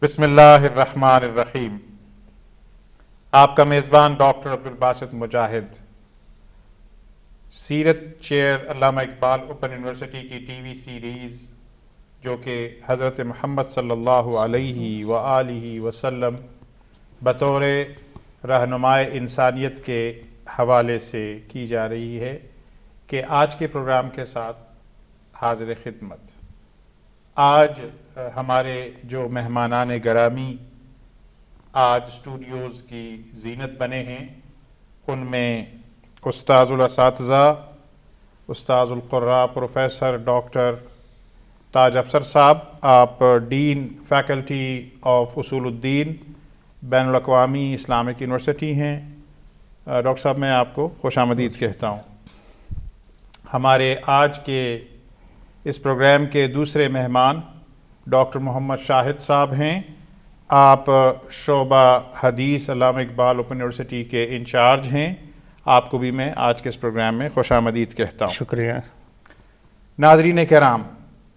بسم اللہ الرحمن الرحیم۔ آپ کا میزبان ڈاکٹر عبدالباسط مجاہد، سیرت چیئر علامہ اقبال اوپن یونیورسٹی کی ٹی وی سیریز جو کہ حضرت محمد صلی اللہ علیہ وآلہ وسلم بطور رہنمائے انسانیت کے حوالے سے کی جا رہی ہے، کہ آج کے پروگرام کے ساتھ حاضر خدمت۔ آج ہمارے جو مہمانان گرامی آج اسٹوڈیوز کی زینت بنے ہیں، ان میں استاذ الاساتذہ، استاذ القراء پروفیسر ڈاکٹر تاج افسر صاحب، آپ ڈین فیکلٹی آف اصول الدین بین الاقوامی اسلامک یونیورسٹی ہیں۔ ڈاکٹر صاحب، میں آپ کو خوش آمدید کہتا ہوں۔ ہمارے آج کے اس پروگرام کے دوسرے مہمان ڈاکٹر محمد شاہد صاحب ہیں۔ آپ شعبہ حدیث علامہ اقبال اوپن یونیورسٹی کے انچارج ہیں۔ آپ کو بھی میں آج کے اس پروگرام میں خوش آمدید کہتا ہوں۔ شکریہ۔ ناظرین کرام،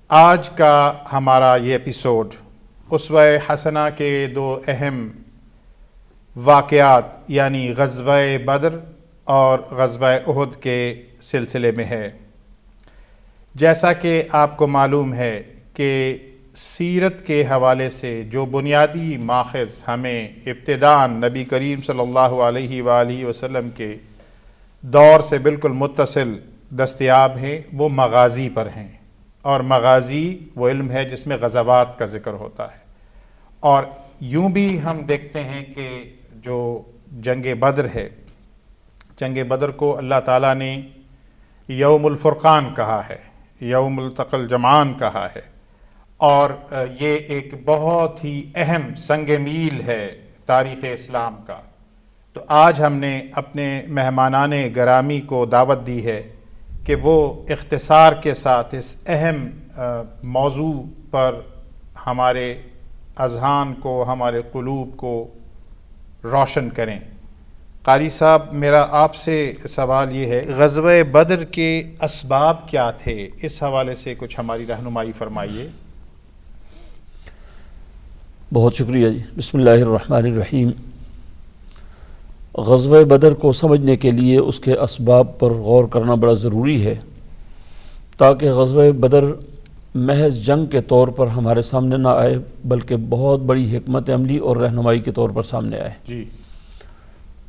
آج کا ہمارا یہ ایپیسوڈ اسوہ حسنہ کے دو اہم واقعات یعنی غزوہ بدر اور غزوہ احد کے سلسلے میں ہے۔ جیسا کہ آپ کو معلوم ہے کہ سیرت کے حوالے سے جو بنیادی ماخذ ہمیں ابتداً نبی کریم صلی اللہ علیہ وآلہ وسلم کے دور سے بالکل متصل دستیاب ہیں، وہ مغازی پر ہیں، اور مغازی وہ علم ہے جس میں غزوات کا ذکر ہوتا ہے۔ اور یوں بھی ہم دیکھتے ہیں کہ جو جنگ بدر ہے، جنگ بدر کو اللہ تعالیٰ نے یوم الفرقان کہا ہے، یوم التقى الجمعان کہا ہے، اور یہ ایک بہت ہی اہم سنگ میل ہے تاریخ اسلام کا۔ تو آج ہم نے اپنے مہمانان گرامی کو دعوت دی ہے کہ وہ اختصار کے ساتھ اس اہم موضوع پر ہمارے اذہان کو، ہمارے قلوب کو روشن کریں۔ قاری صاحب، میرا آپ سے سوال یہ ہے، غزوہ بدر کے اسباب کیا تھے؟ اس حوالے سے کچھ ہماری رہنمائی فرمائیے۔ بہت شکریہ جی۔ بسم اللہ الرحمن الرحیم۔ غزوہ بدر کو سمجھنے کے لیے اس کے اسباب پر غور کرنا بڑا ضروری ہے، تاکہ غزوہ بدر محض جنگ کے طور پر ہمارے سامنے نہ آئے، بلکہ بہت بڑی حکمت عملی اور رہنمائی کے طور پر سامنے آئے۔ جی۔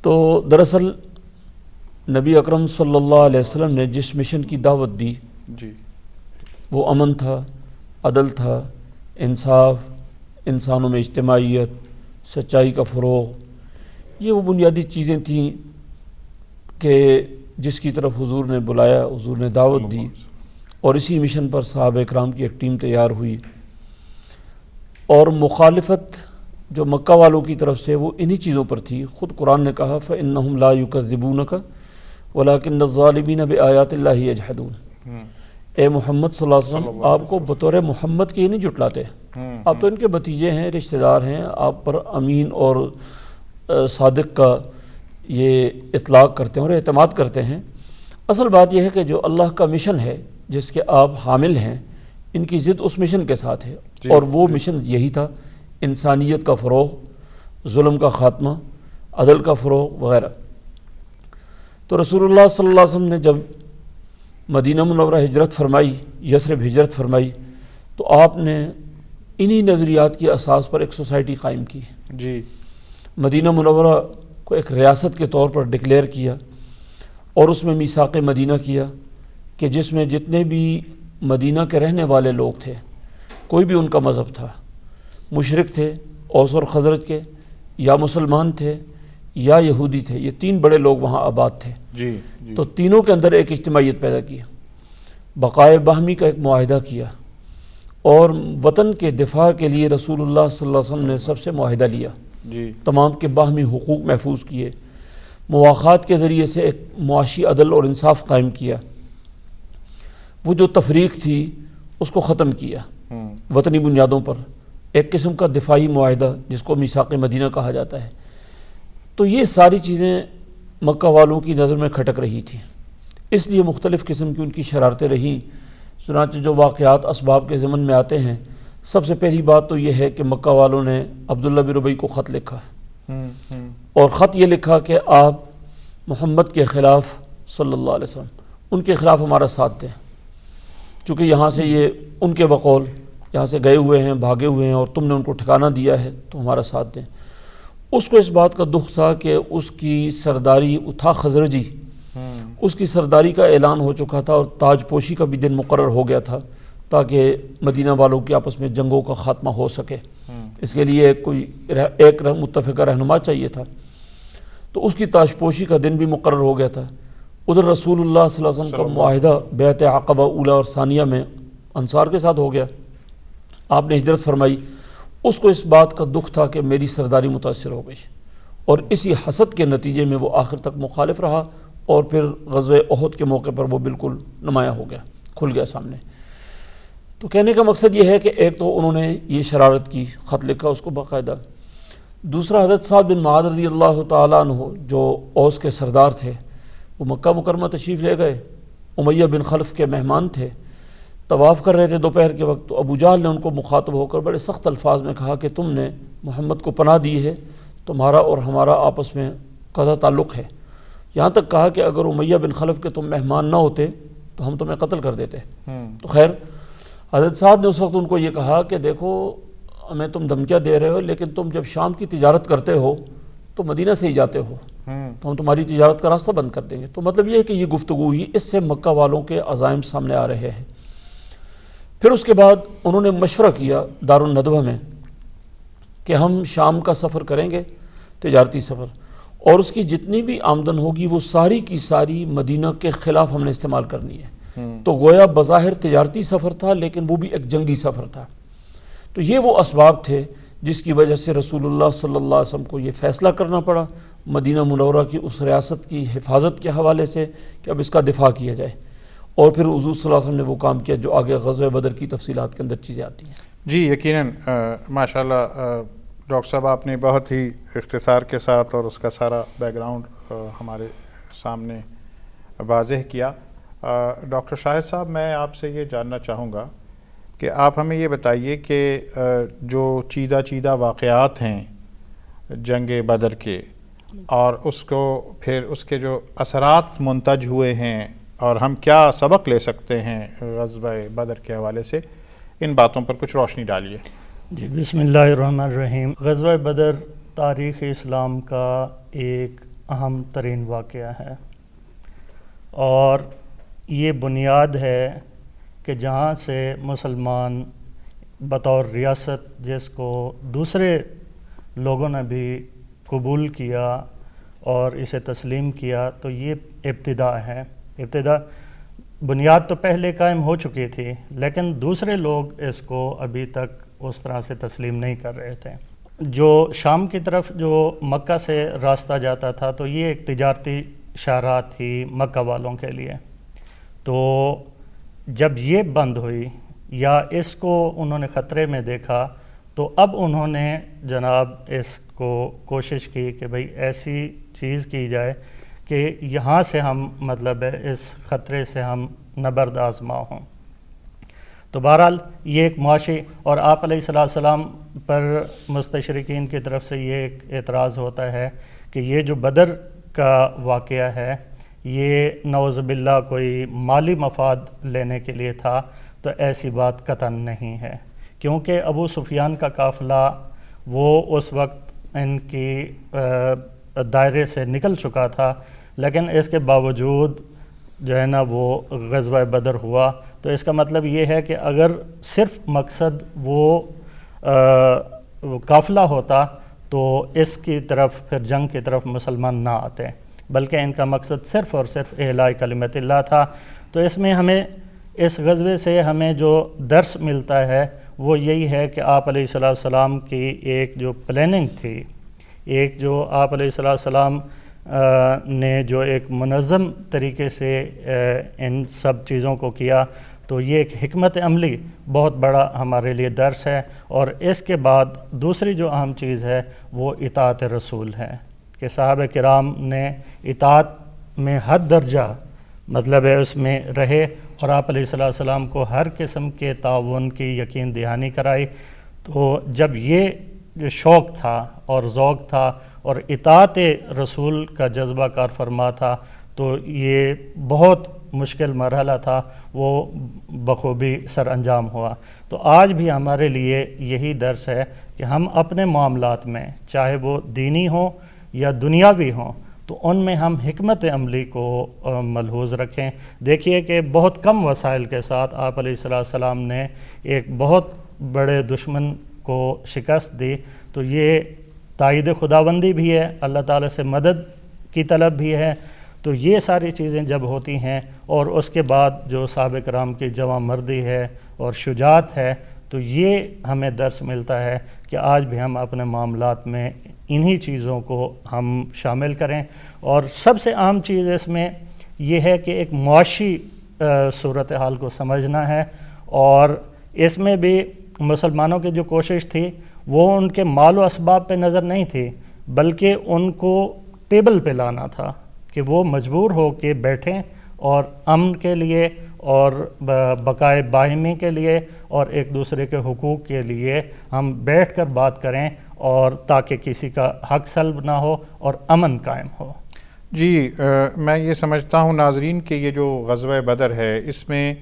تو دراصل نبی اکرم صلی اللہ علیہ وسلم نے جس مشن کی دعوت دی، جی، وہ امن تھا، عدل تھا، انصاف، انسانوں میں اجتماعیت، سچائی کا فروغ۔ یہ وہ بنیادی چیزیں تھیں کہ جس کی طرف حضور نے بلایا، حضور نے دعوت دی، اور اسی مشن پر صحابہ اکرام کی ایک ٹیم تیار ہوئی۔ اور مخالفت جو مکہ والوں کی طرف سے وہ انہی چیزوں پر تھی۔ خود قرآن نے کہا فَإِنَّهُمْ لَا يُكَذِّبُونَكَ وَلَكِنَّ الظَّالِمِينَ بِآيَاتِ اللَّهِ يَجْحَدُونَ۔ اے محمد صلی اللہ علیہ وسلم، آپ کو بطور محمد کے نہیں جھٹلاتے، آپ تو ان کے بھتیجے ہیں، رشتہ دار ہیں، آپ پر امین اور صادق کا یہ اطلاق کرتے ہیں اور اعتماد کرتے ہیں۔ اصل بات یہ ہے کہ جو اللہ کا مشن ہے جس کے آپ حامل ہیں، ان کی ضد اس مشن کے ساتھ ہے، اور وہ مشن یہی تھا، انسانیت کا فروغ، ظلم کا خاتمہ، عدل کا فروغ وغیرہ۔ تو رسول اللہ صلی اللہ علیہ وسلم نے جب مدینہ منورہ ہجرت فرمائی، یثرب ہجرت فرمائی، تو آپ نے انہی نظریات کی اساس پر ایک سوسائٹی قائم کی۔ جی۔ مدینہ منورہ کو ایک ریاست کے طور پر ڈکلیئر کیا، اور اس میں میثاق مدینہ کیا کہ جس میں جتنے بھی مدینہ کے رہنے والے لوگ تھے، کوئی بھی ان کا مذہب تھا، مشرک تھے اوس اور خزرج کے، یا مسلمان تھے یا یہودی تھے، یہ تین بڑے لوگ وہاں آباد تھے۔ جی۔ جی۔ تو تینوں کے اندر ایک اجتماعیت پیدا کی، بقائے باہمی کا ایک معاہدہ کیا، اور وطن کے دفاع کے لیے رسول اللہ صلی اللہ علیہ وسلم نے سب سے معاہدہ لیا۔ جی۔ تمام کے باہمی حقوق محفوظ کیے، مواخات کے ذریعے سے ایک معاشی عدل اور انصاف قائم کیا، وہ جو تفریق تھی اس کو ختم کیا وطنی بنیادوں پر، ایک قسم کا دفاعی معاہدہ جس کو میثاق مدینہ کہا جاتا ہے۔ تو یہ ساری چیزیں مکہ والوں کی نظر میں کھٹک رہی تھیں، اس لیے مختلف قسم کی ان کی شرارتیں رہیں۔ چنانچہ جو واقعات اسباب کے ضمن میں آتے ہیں سب سے پہلی بات تو یہ ہے کہ مکہ والوں نے عبداللہ بن ربیع کو خط لکھا اور خط یہ لکھا کہ آپ محمد کے خلاف صلی اللہ علیہ وسلم ان کے خلاف ہمارا ساتھ دیں، چونکہ یہاں سے یہ ان کے بقول یہاں سے گئے ہوئے ہیں، بھاگے ہوئے ہیں، اور تم نے ان کو ٹھکانہ دیا ہے تو ہمارا ساتھ دیں۔ اس کو اس بات کا دکھ تھا کہ اس کی سرداری تھا خزرجی، اس کی سرداری کا اعلان ہو چکا تھا اور تاج پوشی کا بھی دن مقرر ہو گیا تھا تاکہ مدینہ والوں کے آپس میں جنگوں کا خاتمہ ہو سکے۔ اس کے لیے ایک متفقہ رہنما چاہیے تھا، تو اس کی تاج پوشی کا دن بھی مقرر ہو گیا تھا۔ ادھر رسول اللہ صلی اللہ علیہ وسلم کا معاہدہ بیعت عقبہ اولیٰ اور ثانیہ میں انصار کے ساتھ ہو گیا، آپ نے ہجرت فرمائی۔ اس کو اس بات کا دکھ تھا کہ میری سرداری متاثر ہو گئی، اور اسی حسد کے نتیجے میں وہ آخر تک مخالف رہا، اور پھر غزوہ احد کے موقع پر وہ بالکل نمایاں ہو گیا، کھل گیا سامنے۔ تو کہنے کا مقصد یہ ہے کہ ایک تو انہوں نے یہ شرارت کی، خط لکھا اس کو باقاعدہ۔ دوسرا حضرت سعد بن معاذ رضی اللہ تعالیٰ عنہ جو اوس کے سردار تھے، وہ مکہ مکرمہ تشریف لے گئے، امیہ بن خلف کے مہمان تھے، طواف کر رہے تھے دوپہر کے وقت، تو ابو جہل نے ان کو مخاطب ہو کر بڑے سخت الفاظ میں کہا کہ تم نے محمد کو پناہ دی ہے، تمہارا اور ہمارا آپس میں قضا تعلق ہے۔ یہاں تک کہا کہ اگر امیہ بن خلف کے تم مہمان نہ ہوتے تو ہم تمہیں قتل کر دیتے۔ تو خیر حضرت سعد نے اس وقت ان کو یہ کہا کہ دیکھو ہمیں تم دھمکیاں دے رہے ہو، لیکن تم جب شام کی تجارت کرتے ہو تو مدینہ سے ہی جاتے ہو، تو ہم تمہاری تجارت کا راستہ بند کر دیں گے۔ تو مطلب یہ ہے کہ یہ گفتگو ہوئی، اس سے مکہ والوں کے عزائم سامنے آ رہے ہیں۔ پھر اس کے بعد انہوں نے مشورہ کیا دارالندوہ میں کہ ہم شام کا سفر کریں گے، تجارتی سفر، اور اس کی جتنی بھی آمدن ہوگی وہ ساری کی ساری مدینہ کے خلاف ہم نے استعمال کرنی ہے۔ تو گویا بظاہر تجارتی سفر تھا لیکن وہ بھی ایک جنگی سفر تھا۔ تو یہ وہ اسباب تھے جس کی وجہ سے رسول اللہ صلی اللہ علیہ وسلم کو یہ فیصلہ کرنا پڑا مدینہ منورہ کی اس ریاست کی حفاظت کے حوالے سے کہ اب اس کا دفاع کیا جائے، اور پھر حضور صلی اللہ علیہ وسلم نے وہ کام کیا جو آگے غزوہ بدر کی تفصیلات کے اندر چیزیں آتی ہیں۔ جی یقیناً ماشاءاللہ ڈاکٹر صاحب آپ نے بہت ہی اختصار کے ساتھ اور اس کا سارا بیک گراؤنڈ ہمارے سامنے واضح کیا۔ ڈاکٹر شاہد صاحب میں آپ سے یہ جاننا چاہوں گا کہ آپ ہمیں یہ بتائیے کہ جو چیدہ واقعات ہیں جنگ بدر کے، اور اس کو پھر اس کے جو اثرات منتج ہوئے ہیں اور ہم کیا سبق لے سکتے ہیں غزوہ بدر کے حوالے سے، ان باتوں پر کچھ روشنی ڈالیے۔ جی بسم اللہ الرحمن الرحیم۔ غزوہ بدر تاریخ اسلام کا ایک اہم ترین واقعہ ہے، اور یہ بنیاد ہے کہ جہاں سے مسلمان بطور ریاست جس کو دوسرے لوگوں نے بھی قبول کیا اور اسے تسلیم کیا، تو یہ ابتدا ہے۔ بنیاد تو پہلے قائم ہو چکی تھی لیکن دوسرے لوگ اس کو ابھی تک اس طرح سے تسلیم نہیں کر رہے تھے۔ جو شام کی طرف جو مکہ سے راستہ جاتا تھا تو یہ ایک تجارتی شاہراہ تھی مکہ والوں کے لیے، تو جب یہ بند ہوئی یا اس کو انہوں نے خطرے میں دیکھا تو اب انہوں نے جناب اس کو کوشش کی کہ بھئی ایسی چیز کی جائے کہ یہاں سے ہم مطلب ہے اس خطرے سے ہم نبرد آزما ہوں۔ تو بہرحال یہ ایک معاشی، اور آپ علیہ السلام پر مستشرقین کی طرف سے یہ ایک اعتراض ہوتا ہے کہ یہ جو بدر کا واقعہ ہے یہ نعوذ باللہ کوئی مالی مفاد لینے کے لیے تھا، تو ایسی بات قطعاً نہیں ہے، کیونکہ ابو سفیان کا قافلہ وہ اس وقت ان کی دائرے سے نکل چکا تھا، لیکن اس کے باوجود جو ہے نا وہ غزوہ بدر ہوا۔ تو اس کا مطلب یہ ہے کہ اگر صرف مقصد وہ قافلہ ہوتا تو اس کی طرف پھر جنگ کی طرف مسلمان نہ آتے، بلکہ ان کا مقصد صرف اور صرف اعلاء کلمت اللہ تھا۔ تو اس میں ہمیں اس غزوے سے ہمیں جو درس ملتا ہے وہ یہی ہے کہ آپ علیہ السلام کی ایک جو پلاننگ تھی، ایک جو آپ علیہ السلام نے جو ایک منظم طریقے سے ان سب چیزوں کو کیا، تو یہ ایک حکمت عملی بہت بڑا ہمارے لیے درس ہے۔ اور اس کے بعد دوسری جو اہم چیز ہے وہ اطاعت رسول ہے کہ صحابہ کرام نے اطاعت میں حد درجہ مطلب ہے اس میں رہے اور آپ علیہ السلام کو ہر قسم کے تعاون کی یقین دہانی کرائی۔ تو جب یہ جو شوق تھا اور ذوق تھا اور اطاعت رسول کا جذبہ کار فرما تھا تو یہ بہت مشکل مرحلہ تھا، وہ بخوبی سر انجام ہوا۔ تو آج بھی ہمارے لیے یہی درس ہے کہ ہم اپنے معاملات میں چاہے وہ دینی ہوں یا دنیاوی ہوں تو ان میں ہم حکمت عملی کو ملحوظ رکھیں۔ دیکھیے کہ بہت کم وسائل کے ساتھ آپ علیہ السلام نے ایک بہت بڑے دشمن کو شکست دی، تو یہ تائید خداوندی بھی ہے، اللہ تعالیٰ سے مدد کی طلب بھی ہے۔ تو یہ ساری چیزیں جب ہوتی ہیں اور اس کے بعد جو صحابہ کرام کی جواں مردی ہے اور شجاعت ہے، تو یہ ہمیں درس ملتا ہے کہ آج بھی ہم اپنے معاملات میں انہی چیزوں کو ہم شامل کریں۔ اور سب سے عام چیز اس میں یہ ہے کہ ایک معاشی صورتحال کو سمجھنا ہے، اور اس میں بھی مسلمانوں کی جو کوشش تھی وہ ان کے مال و اسباب پہ نظر نہیں تھی، بلکہ ان کو ٹیبل پہ لانا تھا کہ وہ مجبور ہو کے بیٹھیں اور امن کے لیے اور بقائے باہمی کے لیے اور ایک دوسرے کے حقوق کے لیے ہم بیٹھ کر بات کریں، اور تاکہ کسی کا حق سلب نہ ہو اور امن قائم ہو۔ جی میں یہ سمجھتا ہوں ناظرین کہ یہ جو غزوہ بدر ہے اس میں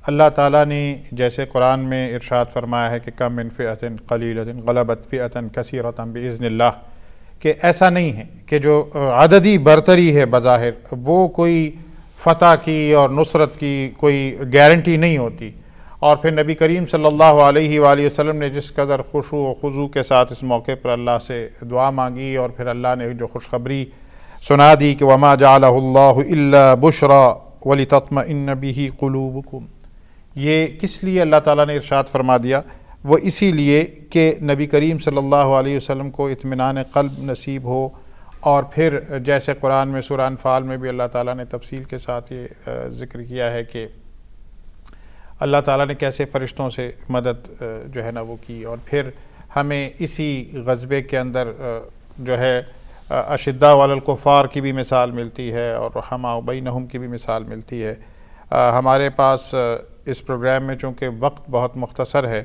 اللہ تعالیٰ نے جیسے قرآن میں ارشاد فرمایا ہے کہ کم من فئۃ قلیلۃ غلبت فئۃ کثیرۃ بإذن اللہ، کہ ایسا نہیں ہے کہ جو عددی برتری ہے بظاہر وہ کوئی فتح کی اور نصرت کی کوئی گارنٹی نہیں ہوتی۔ اور پھر نبی کریم صلی اللہ علیہ وآلہ وسلم نے جس قدر خشوع و خضوع کے ساتھ اس موقع پر اللہ سے دعا مانگی، اور پھر اللہ نے جو خوشخبری سنا دی کہ وما جعلہ اللہ الا بشرا ولتطمئن بہ قلوبکم، یہ کس لیے اللہ تعالیٰ نے ارشاد فرما دیا؟ وہ اسی لیے کہ نبی کریم صلی اللہ علیہ وسلم کو اطمینان قلب نصیب ہو۔ اور پھر جیسے قرآن میں سورہ انفال میں بھی اللہ تعالیٰ نے تفصیل کے ساتھ یہ ذکر کیا ہے کہ اللہ تعالیٰ نے کیسے فرشتوں سے مدد جو ہے نا وہ کی، اور پھر ہمیں اسی غزوے کے اندر جو ہے اشداء علی الکفار کی بھی مثال ملتی ہے اور رحماء بینہم کی بھی مثال ملتی ہے۔ ہمارے پاس اس پروگرام میں چونکہ وقت بہت مختصر ہے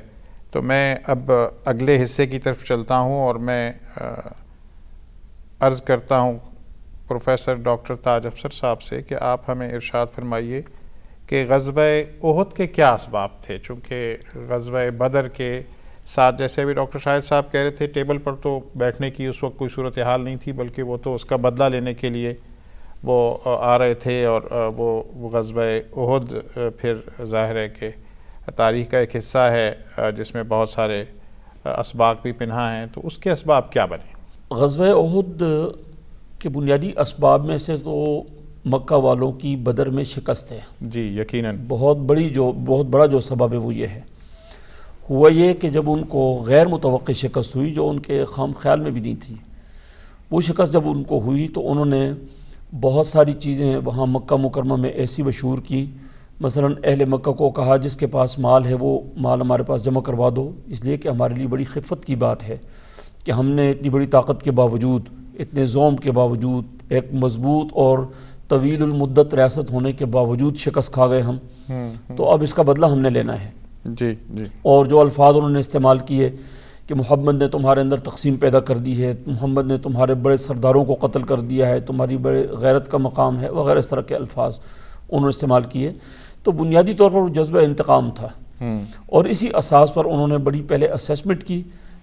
تو میں اب اگلے حصے کی طرف چلتا ہوں، اور میں عرض کرتا ہوں پروفیسر ڈاکٹر تاج افسر صاحب سے کہ آپ ہمیں ارشاد فرمائیے کہ غزوہ احد کے کیا اسباب تھے، چونکہ غزوہ بدر کے ساتھ جیسے ابھی ڈاکٹر شاہد صاحب کہہ رہے تھے ٹیبل پر تو بیٹھنے کی اس وقت کوئی صورتحال نہیں تھی، بلکہ وہ تو اس کا بدلہ لینے کے لیے وہ آ رہے تھے، اور وہ غزوہ احد پھر ظاہر ہے کہ تاریخ کا ایک حصہ ہے جس میں بہت سارے اسباق بھی پنہا ہیں، تو اس کے اسباب کیا بنے؟ غزوہ احد کے بنیادی اسباب میں سے تو مکہ والوں کی بدر میں شکست ہے۔ جی یقیناً بہت بڑا جو سبب ہے وہ یہ ہے، ہوا یہ کہ جب ان کو غیر متوقع شکست ہوئی جو ان کے خام خیال میں بھی نہیں تھی، وہ شکست جب ان کو ہوئی تو انہوں نے بہت ساری چیزیں وہاں مکہ مکرمہ میں ایسی مشہور کی، مثلا اہل مکہ کو کہا جس کے پاس مال ہے وہ مال ہمارے پاس جمع کروا دو، اس لیے کہ ہمارے لیے بڑی خفت کی بات ہے کہ ہم نے اتنی بڑی طاقت کے باوجود، اتنے زوم کے باوجود، ایک مضبوط اور طویل المدت ریاست ہونے کے باوجود شکست کھا گئے ہم، تو اب اس کا بدلہ ہم نے لینا ہے۔ جی جی اور جو الفاظ انہوں نے استعمال کیے کہ محمد نے تمہارے اندر تقسیم پیدا کر دی ہے، محمد نے تمہارے بڑے سرداروں کو قتل کر دیا ہے، تمہاری بڑے غیرت کا مقام ہے وغیرہ، اس طرح کے الفاظ انہوں نے استعمال کیے، تو بنیادی طور پر وہ جذبہ انتقام تھا۔ اور اسی اساس پر انہوں نے بڑی پہلے اسیسمنٹ کی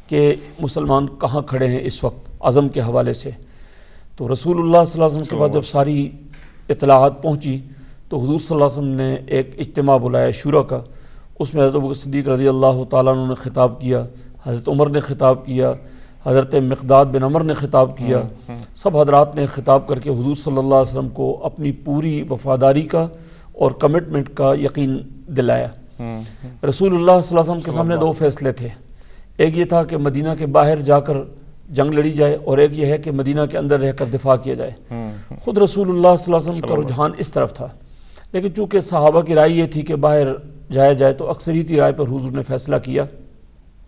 کہ مسلمان کہاں کھڑے ہیں اس وقت عزم کے حوالے سے۔ تو رسول اللہ صلی اللہ علیہ وسلم کے بعد جب ساری اطلاعات پہنچی تو حضور صلی اللہ علیہ وسلم نے ایک اجتماع بلایا شورا کا، اس میں حضرت ابوبکر صدیق رضی اللہ تعالیٰ عنہ نے خطاب کیا، حضرت عمر نے خطاب کیا، حضرت مقداد بن عمر نے خطاب کیا، سب حضرات نے خطاب کر کے حضور صلی اللہ علیہ وسلم کو اپنی پوری وفاداری کا اور کمٹمنٹ کا یقین دلایا۔ رسول اللہ صلی اللہ علیہ وسلم کے سامنے دو فیصلے تھے، ایک یہ تھا کہ مدینہ کے باہر جا کر جنگ لڑی جائے، اور ایک یہ ہے کہ مدینہ کے اندر رہ کر دفاع کیا جائے۔ خود رسول اللہ صلی اللہ علیہ وسلم کا رجحان اس طرف تھا، لیکن چونکہ صحابہ کی رائے یہ تھی کہ باہر جایا جائے تو اکثریتی رائے پر حضور نے فیصلہ کیا،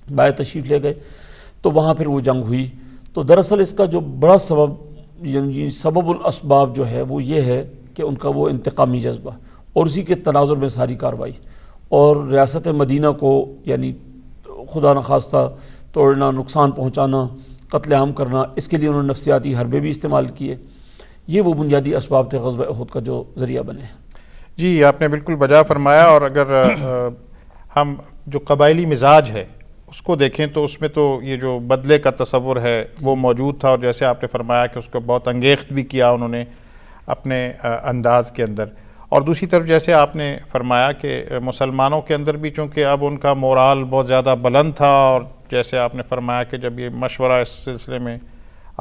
باہر تشریف لے گئے، تو وہاں پھر وہ جنگ ہوئی۔ تو دراصل اس کا جو بڑا سبب، یعنی سبب الاسباب جو ہے وہ یہ ہے کہ ان کا وہ انتقامی جذبہ، اور اسی کے تناظر میں ساری کارروائی، اور ریاست مدینہ کو یعنی خدا نخواستہ توڑنا، نقصان پہنچانا، قتل عام کرنا، اس کے لیے انہوں نے نفسیاتی حربے بھی استعمال کیے. یہ وہ بنیادی اسباب تھے غزوہ احد کا جو ذریعہ بنے. جی آپ نے بالکل بجا فرمایا. اور اگر ہم جو قبائلی مزاج ہے اس کو دیکھیں تو اس میں تو یہ جو بدلے کا تصور ہے وہ موجود تھا، اور جیسے آپ نے فرمایا کہ اس کو بہت انگیخت بھی کیا انہوں نے اپنے انداز کے اندر. اور دوسری طرف جیسے آپ نے فرمایا کہ مسلمانوں کے اندر بھی چونکہ اب ان کا مورال بہت زیادہ بلند تھا، اور جیسے آپ نے فرمایا کہ جب یہ مشورہ اس سلسلے میں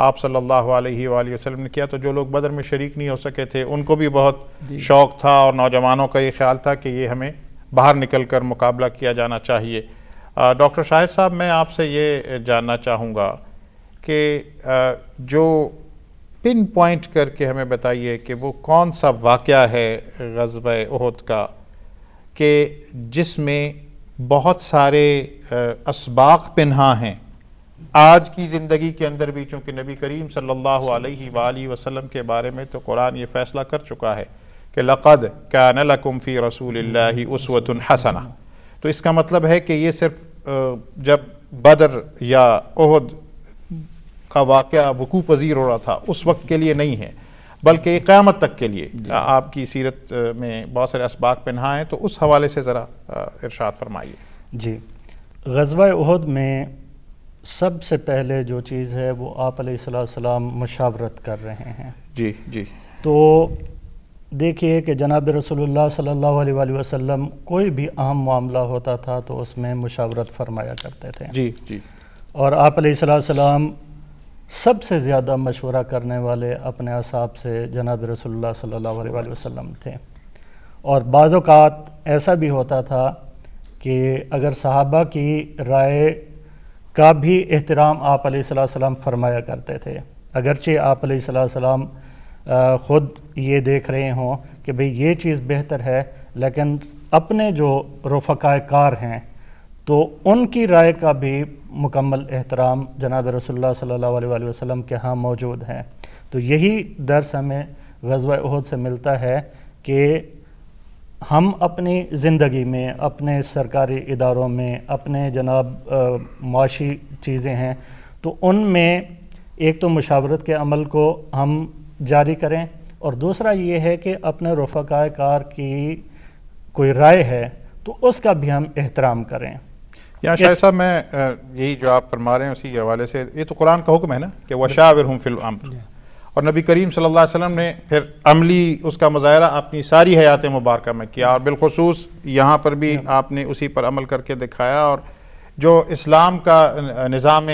آپ صلی اللہ علیہ وآلہ وسلم نے کیا تو جو لوگ بدر میں شریک نہیں ہو سکے تھے ان کو بھی بہت شوق تھا، اور نوجوانوں کا یہ خیال تھا کہ یہ ہمیں باہر نکل کر مقابلہ کیا جانا چاہیے. ڈاکٹر شاہد صاحب میں آپ سے یہ جاننا چاہوں گا کہ جو پن پوائنٹ کر کے ہمیں بتائیے کہ وہ کون سا واقعہ ہے غزوہ احد کا کہ جس میں بہت سارے اسباق پنہاں ہیں آج کی زندگی کے اندر بھی، چونکہ نبی کریم صلی اللہ علیہ وآلہ وسلم کے بارے میں تو قرآن یہ فیصلہ کر چکا ہے کہ لَقَدْ كَانَ لَكُمْ فِي رَسُولِ اللَّهِ أُسْوَةٌ حَسَنَةٌ. تو اس کا مطلب ہے کہ یہ صرف جب بدر یا احد کا واقعہ وقوع پذیر ہو رہا تھا اس وقت کے لیے نہیں ہے، بلکہ یہ قیامت تک کے لیے. آپ کی سیرت میں بہت سارے اسباق پنہاں ہیں، تو اس حوالے سے ذرا ارشاد فرمائیے. جی، غزوہ احد میں سب سے پہلے جو چیز ہے وہ آپ علیہ السلام مشاورت کر رہے ہیں. جی جی. تو دیکھیے کہ جناب رسول اللہ صلی اللہ علیہ وآلہ وسلم کوئی بھی اہم معاملہ ہوتا تھا تو اس میں مشاورت فرمایا کرتے تھے. جی جی. اور آپ علیہ السلام سب سے زیادہ مشورہ کرنے والے اپنے اصحاب سے جناب رسول اللہ صلی اللہ علیہ وآلہ وسلم تھے. اور بعض اوقات ایسا بھی ہوتا تھا کہ اگر صحابہ کی رائے کا بھی احترام آپ علیہ السلام فرمایا کرتے تھے، اگرچہ آپ علیہ السلام خود یہ دیکھ رہے ہوں کہ بھئی یہ چیز بہتر ہے، لیکن اپنے جو رفقائے کار ہیں تو ان کی رائے کا بھی مکمل احترام جناب رسول اللہ صلی اللہ علیہ وآلہ وسلم کے ہاں موجود ہے. تو یہی درس ہمیں غزوہ احد سے ملتا ہے کہ ہم اپنی زندگی میں، اپنے سرکاری اداروں میں، اپنے جناب معاشی چیزیں ہیں تو ان میں ایک تو مشاورت کے عمل کو ہم جاری کریں، اور دوسرا یہ ہے کہ اپنے رفقائے کار کی کوئی رائے ہے تو اس کا بھی ہم احترام کریں. یہاں شاہد صاحب میں یہی جو آپ فرما رہے ہیں اسی کے حوالے سے، یہ تو قرآن کا حکم ہے نا کہ وَشَاوِرْهُمْ فِي الْأَمْرِ، اور نبی کریم صلی اللہ علیہ وسلم نے پھر عملی اس کا مظاہرہ اپنی ساری حیات مبارکہ میں کیا، اور بالخصوص یہاں پر بھی آپ نے اسی پر عمل کر کے دکھایا. اور جو اسلام کا نظام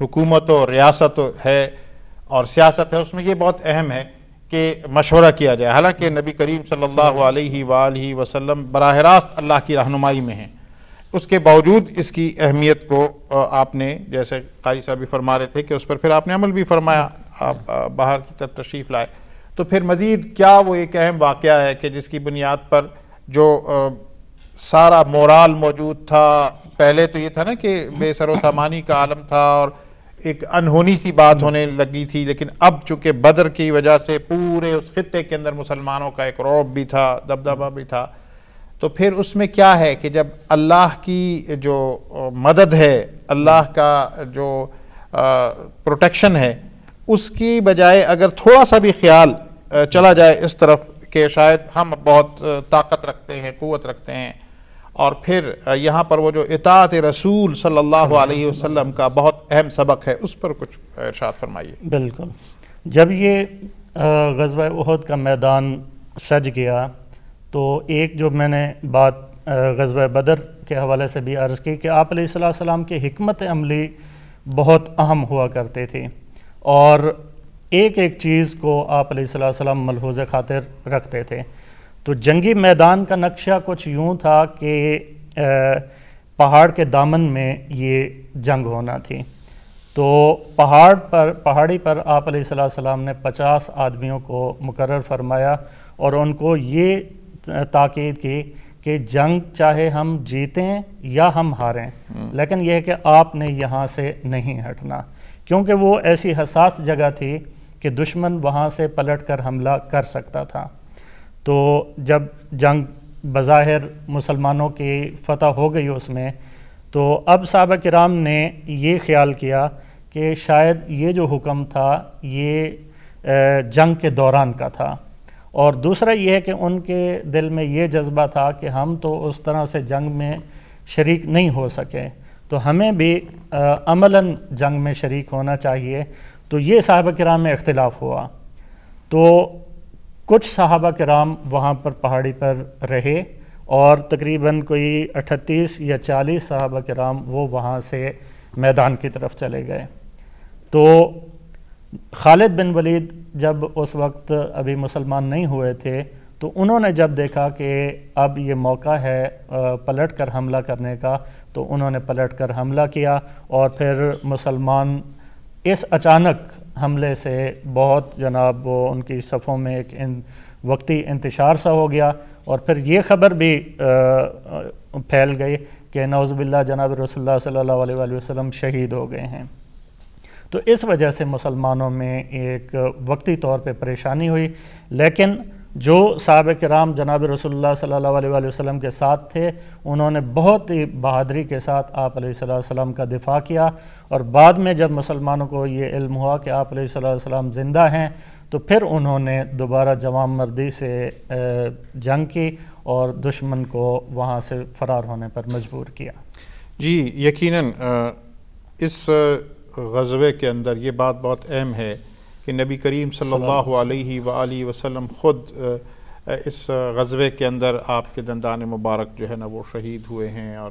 حکومت و ریاست ہے اور سیاست ہے اس میں یہ بہت اہم ہے کہ مشورہ کیا جائے. حالانکہ نبی کریم صلی اللہ علیہ وآلہ وسلم براہ راست اللہ کی رہنمائی میں ہیں، اس کے باوجود اس کی اہمیت کو آپ نے جیسے قاری صاحب بھی فرما رہے تھے کہ اس پر پھر آپ نے عمل بھی فرمایا، آپ باہر کی طرف تشریف لائے. تو پھر مزید کیا وہ ایک اہم واقعہ ہے کہ جس کی بنیاد پر جو سارا مورال موجود تھا، پہلے تو یہ تھا نا کہ بے سر و سامانی کا عالم تھا اور ایک انہونی سی بات ہونے لگی تھی، لیکن اب چونکہ بدر کی وجہ سے پورے اس خطے کے اندر مسلمانوں کا ایک رعب بھی تھا، دبدبہ بھی تھا. تو پھر اس میں کیا ہے کہ جب اللہ کی جو مدد ہے، اللہ کا جو پروٹیکشن ہے، اس کی بجائے اگر تھوڑا سا بھی خیال چلا جائے اس طرف کہ شاید ہم بہت طاقت رکھتے ہیں، قوت رکھتے ہیں، اور پھر یہاں پر وہ جو اطاعت رسول صلی اللہ علیہ وسلم کا بہت اہم سبق ہے اس پر کچھ ارشاد فرمائیے. بالکل. جب یہ غزوہ احد کا میدان سج گیا تو ایک جو میں نے بات غزوہ بدر کے حوالے سے بھی عرض کی کہ آپ علیہ السلام کی حکمت عملی بہت اہم ہوا کرتے تھے، اور ایک ایک چیز کو آپ علیہ السلام ملحوظ خاطر رکھتے تھے. تو جنگی میدان کا نقشہ کچھ یوں تھا کہ پہاڑ کے دامن میں یہ جنگ ہونا تھی. تو پہاڑی پر آپ علیہ السلام نے 50 آدمیوں کو مقرر فرمایا اور ان کو یہ تاکید کی کہ جنگ چاہے ہم جیتیں یا ہم ہاریں، لیکن یہ ہے کہ آپ نے یہاں سے نہیں ہٹنا، کیونکہ وہ ایسی حساس جگہ تھی کہ دشمن وہاں سے پلٹ کر حملہ کر سکتا تھا. تو جب جنگ بظاہر مسلمانوں کی فتح ہو گئی اس میں، تو اب صحابہ کرام نے یہ خیال کیا کہ شاید یہ جو حکم تھا یہ جنگ کے دوران کا تھا، اور دوسرا یہ ہے کہ ان کے دل میں یہ جذبہ تھا کہ ہم تو اس طرح سے جنگ میں شریک نہیں ہو سکے، تو ہمیں بھی عملاً جنگ میں شریک ہونا چاہیے. تو یہ صحابہ کرام میں اختلاف ہوا. تو کچھ صحابہ کرام وہاں پر پہاڑی پر رہے، اور تقریباً کوئی 38 یا 40 صحابہ کرام وہ وہاں سے میدان کی طرف چلے گئے. تو خالد بن ولید جب اس وقت ابھی مسلمان نہیں ہوئے تھے، تو انہوں نے جب دیکھا کہ اب یہ موقع ہے پلٹ کر حملہ کرنے کا، تو انہوں نے پلٹ کر حملہ کیا، اور پھر مسلمان اس اچانک حملے سے بہت جناب وہ ان کی صفوں میں ایک وقتی انتشار سا ہو گیا، اور پھر یہ خبر بھی پھیل گئی کہ نعوذ باللہ جناب رسول اللہ صلی اللہ علیہ وآلہ وسلم شہید ہو گئے ہیں. تو اس وجہ سے مسلمانوں میں ایک وقتی طور پہ پریشانی ہوئی، لیکن جو صحابہ کرام جناب رسول اللہ صلی اللہ علیہ وآلہ وسلم کے ساتھ تھے، انہوں نے بہت ہی بہادری کے ساتھ آپ علیہ السلام کا دفاع کیا. اور بعد میں جب مسلمانوں کو یہ علم ہوا کہ آپ علیہ السلام زندہ ہیں، تو پھر انہوں نے دوبارہ جوان مردی سے جنگ کی اور دشمن کو وہاں سے فرار ہونے پر مجبور کیا. جی یقیناً اس غزوے کے اندر یہ بات بہت اہم ہے کہ نبی کریم صلی اللہ علیہ وآلہ وسلم خود اس غزوے کے اندر آپ کے دندان مبارک جو ہے نا وہ شہید ہوئے ہیں، اور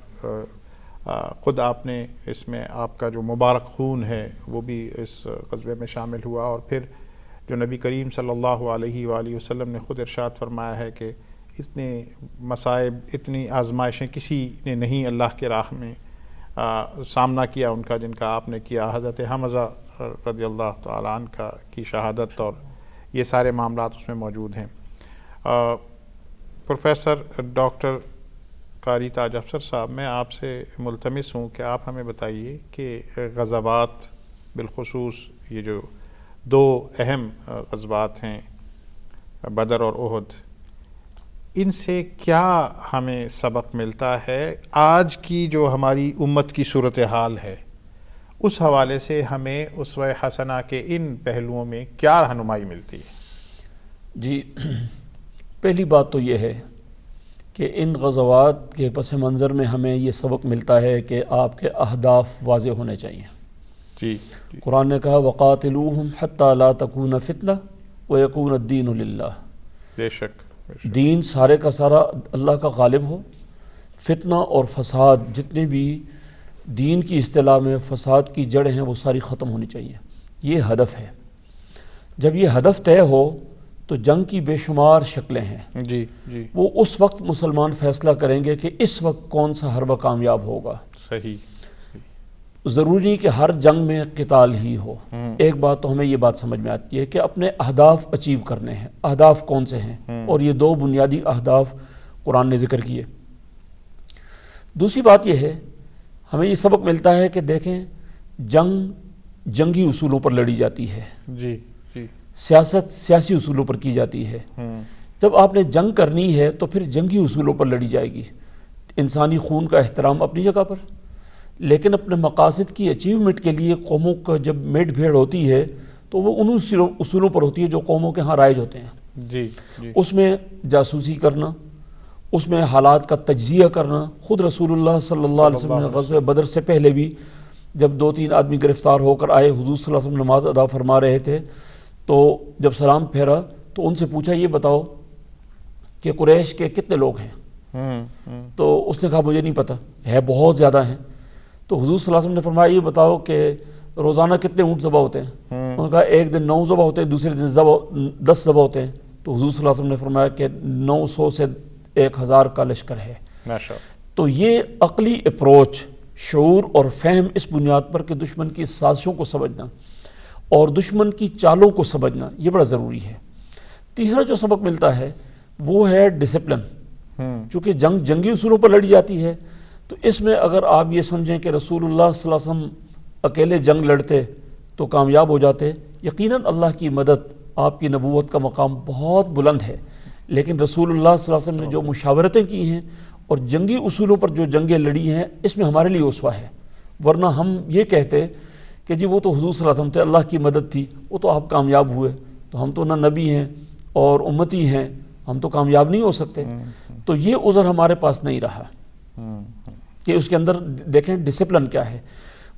خود آپ نے اس میں آپ کا جو مبارک خون ہے وہ بھی اس غزوے میں شامل ہوا. اور پھر جو نبی کریم صلی اللہ علیہ وآلہ وسلم نے خود ارشاد فرمایا ہے کہ اتنے مصائب، اتنی آزمائشیں کسی نے نہیں اللہ کے راہ میں سامنا کیا ان کا جن کا آپ نے کیا. حضرت حمزہ رضی اللہ تعالیٰ عنہ کی شہادت اور یہ سارے معاملات اس میں موجود ہیں. پروفیسر ڈاکٹر قاری تاج افسر صاحب، میں آپ سے ملتمس ہوں کہ آپ ہمیں بتائیے کہ غزوات بالخصوص یہ جو دو اہم غزوات ہیں بدر اور احد، ان سے کیا ہمیں سبق ملتا ہے؟ آج کی جو ہماری امت کی صورتحال ہے اس حوالے سے ہمیں اسوہ حسنہ کے ان پہلوؤں میں کیا رہنمائی ملتی ہے؟ جی، پہلی بات تو یہ ہے کہ ان غزوات کے پس منظر میں ہمیں یہ سبق ملتا ہے کہ آپ کے اہداف واضح ہونے چاہیے. جی قرآن نے کہا وَقَاتِلُوهُمْ حَتَّى لَا تَكُونَ فِتْنَةٌ وَيَكُونَ الدِّينُ لِلَّهِ. بے شک دین سارے کا سارا اللہ کا غالب ہو. فتنہ اور فساد جتنے بھی دین کی اصطلاح میں فساد کی جڑ ہیں وہ ساری ختم ہونی چاہیے. یہ ہدف ہے. جب یہ ہدف طے ہو تو جنگ کی بے شمار شکلیں ہیں. جی وہ اس وقت مسلمان فیصلہ کریں گے کہ اس وقت کون سا حربہ کامیاب ہوگا. صحیح. ضروری نہیں کہ ہر جنگ میں قتال ہی ہو. ایک بات تو ہمیں یہ بات سمجھ میں آتی ہے کہ اپنے اہداف اچیو کرنے ہیں. اہداف کون سے ہیں؟ اور یہ دو بنیادی اہداف قرآن نے ذکر کیے. دوسری بات یہ ہے ہمیں یہ سبق ملتا ہے کہ دیکھیں جنگ جنگی اصولوں پر لڑی جاتی ہے. جی سیاست سیاسی اصولوں پر کی جاتی ہے. جب آپ نے جنگ کرنی ہے تو پھر جنگی اصولوں پر لڑی جائے گی. انسانی خون کا احترام اپنی جگہ پر، لیکن اپنے مقاصد کی اچیومنٹ کے لیے قوموں کا جب میٹ بھیڑ ہوتی ہے تو وہ ان اصولوں پر ہوتی ہے جو قوموں کے ہاں رائج ہوتے ہیں. جی اس میں جاسوسی کرنا، اس میں حالات کا تجزیہ کرنا. خود رسول اللہ صلی اللہ علیہ وسلم نے غزوہ بدر سے پہلے بھی جب 2-3 آدمی گرفتار ہو کر آئے، حضور صلی اللہ علیہ وسلم نماز ادا فرما رہے تھے، تو جب سلام پھیرا تو ان سے پوچھا یہ بتاؤ کہ قریش کے کتنے لوگ ہیں؟ تو اس نے کہا مجھے نہیں پتہ، ہے بہت زیادہ ہیں. تو حضور صلی اللہ علیہ وسلم نے فرمایا یہ بتاؤ کہ روزانہ کتنے اونٹ ذبح ہوتے ہیں؟ انہوں نے کہا ایک دن 9 ذبح ہوتے ہیں، دوسرے دن 10 ذبح ہوتے ہیں. تو حضور صلی اللہ علیہ وسلم نے فرمایا کہ 900 سے 1000 کا لشکر ہے. تو یہ عقلی اپروچ، شعور اور فہم اس بنیاد پر کہ دشمن کی سازشوں کو سمجھنا اور دشمن کی چالوں کو سمجھنا یہ بڑا ضروری ہے. تیسرا جو سبق ملتا ہے وہ ہے ڈسپلن. چونکہ جنگ جنگی اصولوں پر لڑی جاتی ہے تو اس میں اگر آپ یہ سمجھیں کہ رسول اللہ صلی اللہ علیہ وسلم اکیلے جنگ لڑتے تو کامیاب ہو جاتے. یقیناً اللہ کی مدد، آپ کی نبوت کا مقام بہت بلند ہے، لیکن رسول اللہ صلی اللہ علیہ وسلم نے جو مشاورتیں کی ہیں اور جنگی اصولوں پر جو جنگیں لڑی ہیں، اس میں ہمارے لیے اسوہ ہے. ورنہ ہم یہ کہتے کہ جی وہ تو حضور صلی اللہ علیہ وسلم تھے، اللہ کی مدد تھی، وہ تو آپ کامیاب ہوئے، تو ہم تو نہ نبی ہیں اور امتی ہیں، ہم تو کامیاب نہیں ہو سکتے. تو یہ عذر ہمارے پاس نہیں رہا کہ اس کے اندر دیکھیں ڈسپلن کیا ہے.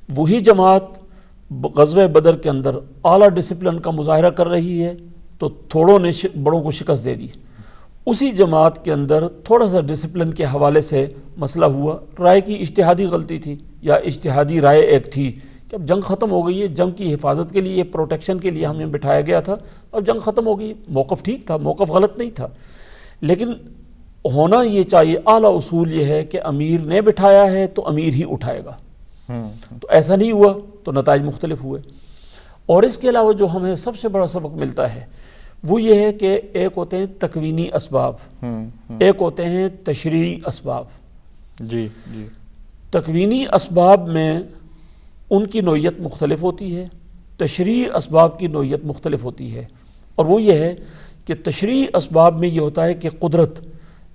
وہی جماعت غزوہ بدر کے اندر اعلیٰ ڈسپلن کا مظاہرہ کر رہی ہے تو تھوڑوں نے بڑوں کو شکست دے دی. اسی جماعت کے اندر تھوڑا سا ڈسپلن کے حوالے سے مسئلہ ہوا، رائے کی اجتہادی غلطی تھی یا اجتہادی رائے ایک تھی کہ اب جنگ ختم ہو گئی ہے، جنگ کی حفاظت کے لیے، پروٹیکشن کے لیے ہمیں بٹھایا گیا تھا، اب جنگ ختم ہو گئی. موقف ٹھیک تھا، موقف غلط نہیں تھا، لیکن ہونا یہ چاہیے، اعلیٰ اصول یہ ہے کہ امیر نے بٹھایا ہے تو امیر ہی اٹھائے گا. تو ایسا نہیں ہوا تو نتائج مختلف ہوئے. اور اس کے علاوہ جو ہمیں سب سے بڑا سبق ملتا ہے وہ یہ ہے کہ ایک ہوتے ہیں تکوینی اسباب، ایک ہوتے ہیں تشریعی اسباب. جی جی. تکوینی اسباب میں ان کی نوعیت مختلف ہوتی ہے، تشریعی اسباب کی نوعیت مختلف ہوتی ہے. اور وہ یہ ہے کہ تشریعی اسباب میں یہ ہوتا ہے کہ قدرت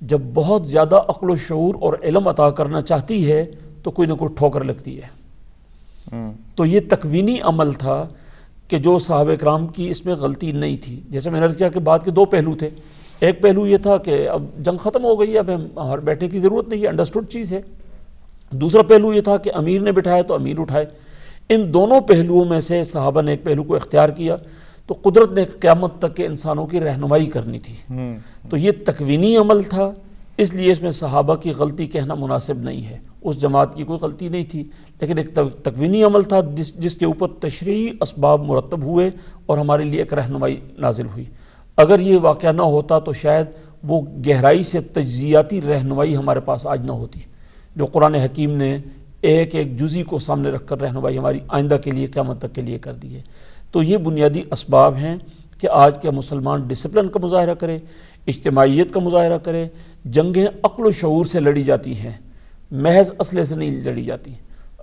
جب بہت زیادہ عقل و شعور اور علم عطا کرنا چاہتی ہے تو کوئی نہ کوئی ٹھوکر لگتی ہے. تو یہ تکوینی عمل تھا کہ جو صحابہ کرام کی اس میں غلطی نہیں تھی. جیسے میں نے عرض کیا کہ بات کے دو پہلو تھے. ایک پہلو یہ تھا کہ اب جنگ ختم ہو گئی، اب ہم بیٹھنے کی ضرورت نہیں ہے، انڈرسٹوڈ چیز ہے. دوسرا پہلو یہ تھا کہ امیر نے بٹھایا تو امیر اٹھائے. ان دونوں پہلوؤں میں سے صحابہ نے ایک پہلو کو اختیار کیا تو قدرت نے قیامت تک کے انسانوں کی رہنمائی کرنی تھی. تو یہ تکوینی عمل تھا، اس لیے اس میں صحابہ کی غلطی کہنا مناسب نہیں ہے. اس جماعت کی کوئی غلطی نہیں تھی، لیکن ایک تکوینی عمل تھا جس کے اوپر تشریعی اسباب مرتب ہوئے اور ہمارے لیے ایک رہنمائی نازل ہوئی. اگر یہ واقعہ نہ ہوتا تو شاید وہ گہرائی سے تجزیاتی رہنمائی ہمارے پاس آج نہ ہوتی جو قرآن حکیم نے ایک ایک جزی کو سامنے رکھ کر رہنمائی ہماری آئندہ کے لیے، قیامت تک کے لیے کر دی ہے. تو یہ بنیادی اسباب ہیں کہ آج کے مسلمان ڈسپلن کا مظاہرہ کرے، اجتماعیت کا مظاہرہ کرے. جنگیں عقل و شعور سے لڑی جاتی ہیں، محض اسلحے سے نہیں لڑی جاتی.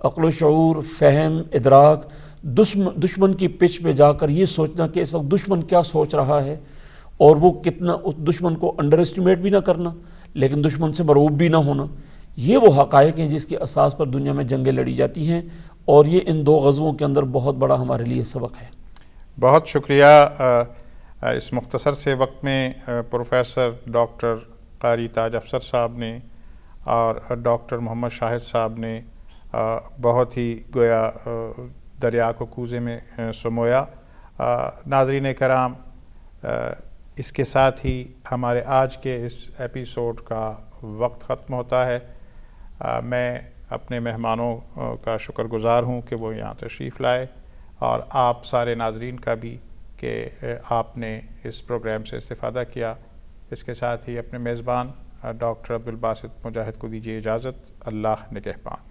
عقل و شعور، فہم، ادراک، دشمن کی پچ پہ جا کر یہ سوچنا کہ اس وقت دشمن کیا سوچ رہا ہے اور وہ کتنا، اس دشمن کو انڈر اسٹیمیٹ بھی نہ کرنا لیکن دشمن سے مرعوب بھی نہ ہونا. یہ وہ حقائق ہیں جس کی اساس پر دنیا میں جنگیں لڑی جاتی ہیں، اور یہ ان دو غزووں کے اندر بہت بڑا ہمارے لیے سبق ہے. بہت شکریہ. اس مختصر سے وقت میں پروفیسر ڈاکٹر قاری تاج افسر صاحب نے اور ڈاکٹر محمد شاہد صاحب نے بہت ہی گویا دریا کو کوزے میں سمویا. ناظرین کرام، اس کے ساتھ ہی ہمارے آج کے اس ایپیسوڈ کا وقت ختم ہوتا ہے. میں اپنے مہمانوں کا شکر گزار ہوں کہ وہ یہاں تشریف لائے، اور آپ سارے ناظرین کا بھی کہ آپ نے اس پروگرام سے استفادہ کیا. اس کے ساتھ ہی اپنے میزبان ڈاکٹر عبدالباسط مجاہد کو دیجیے اجازت. اللہ نگہبان.